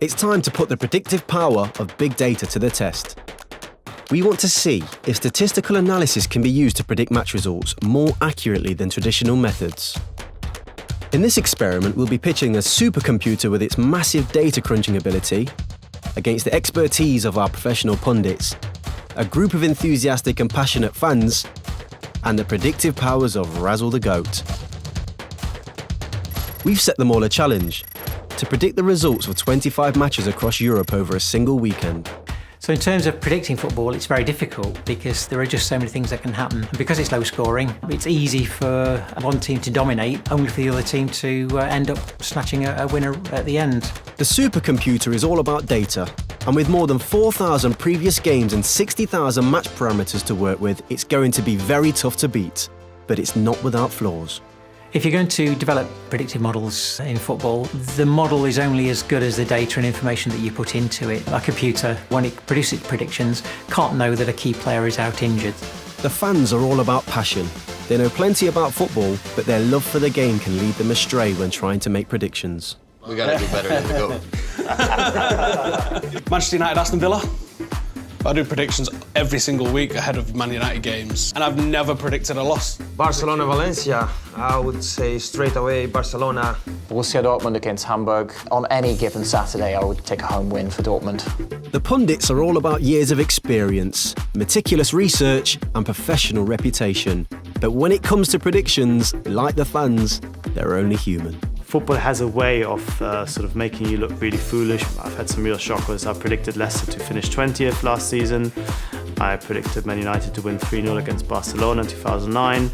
It's time to put the predictive power of big data to the test. We want to see if statistical analysis can be used to predict match results more accurately than traditional methods. In this experiment, we'll be pitching a supercomputer with its massive data crunching ability against the expertise of our professional pundits, a group of enthusiastic and passionate fans, and the predictive powers of RAZZLE the GOAT. We've set them all a challenge to predict the results of 25 matches across Europe over a single weekend. So in terms of predicting football, it's very difficult because there are just so many things that can happen. And because it's low scoring, it's easy for one team to dominate, only for the other team to end up snatching a winner at the end. The supercomputer is all about data, and with more than 4,000 previous games and 60,000 match parameters to work with, it's going to be very tough to beat. But it's not without flaws. If you're going to develop predictive models in football, the model is only as good as the data and information that you put into it. A computer, when it produces predictions, can't know that a key player is out injured. The fans are all about passion. They know plenty about football, but their love for the game can lead them astray when trying to make predictions. We gotta do better than the GOAT. Manchester United, Aston Villa. I do predictions every single week ahead of Man United games, and I've never predicted a loss. Barcelona, Valencia. I would say straight away Barcelona. Borussia Dortmund against Hamburg. On any given Saturday, I would take a home win for Dortmund. The pundits are all about years of experience, meticulous research and professional reputation. But when it comes to predictions, like the fans, they're only human. Football has a way of sort of making you look really foolish. I've had some real shockers. I predicted Leicester to finish 20th last season. I predicted Man United to win 3-0 against Barcelona in 2009.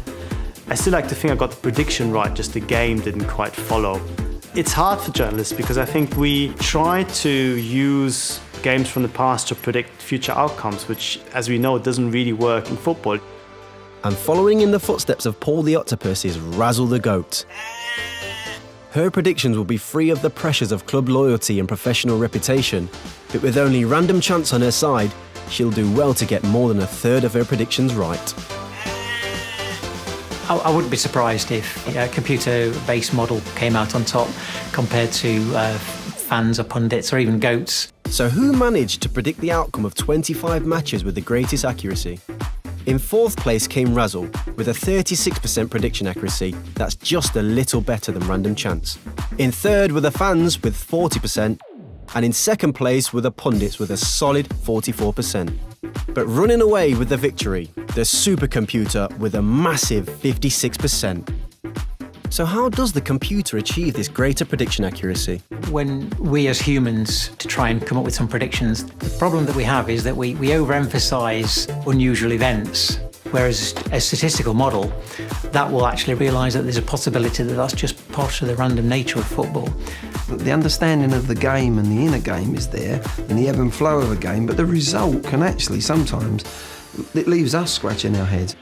I still like to think I got the prediction right, just the game didn't quite follow. It's hard for journalists because I think we try to use games from the past to predict future outcomes, which, as we know, doesn't really work in football. And following in the footsteps of Paul the Octopus is RAZZLE the GOAT. Her predictions will be free of the pressures of club loyalty and professional reputation, but with only random chance on her side, she'll do well to get more than a third of her predictions right. I wouldn't be surprised if a computer-based model came out on top compared to fans or pundits or even GOATs. So who managed to predict the outcome of 25 matches with the greatest accuracy? In fourth place came RAZZLE with a 36% prediction accuracy. That's just a little better than random chance. In third were the fans with 40%, and in second place were the pundits with a solid 44%. But running away with the victory, the supercomputer with a massive 56%. So how does the computer achieve this greater prediction accuracy? When we as humans to try and come up with some predictions, the problem that we have is that we overemphasize unusual events, whereas a statistical model, that will actually realise that there's a possibility that that's just part of the random nature of football. The understanding of the game and the inner game is there, and the ebb and flow of a game, but the result can actually sometimes, it leaves us scratching our heads.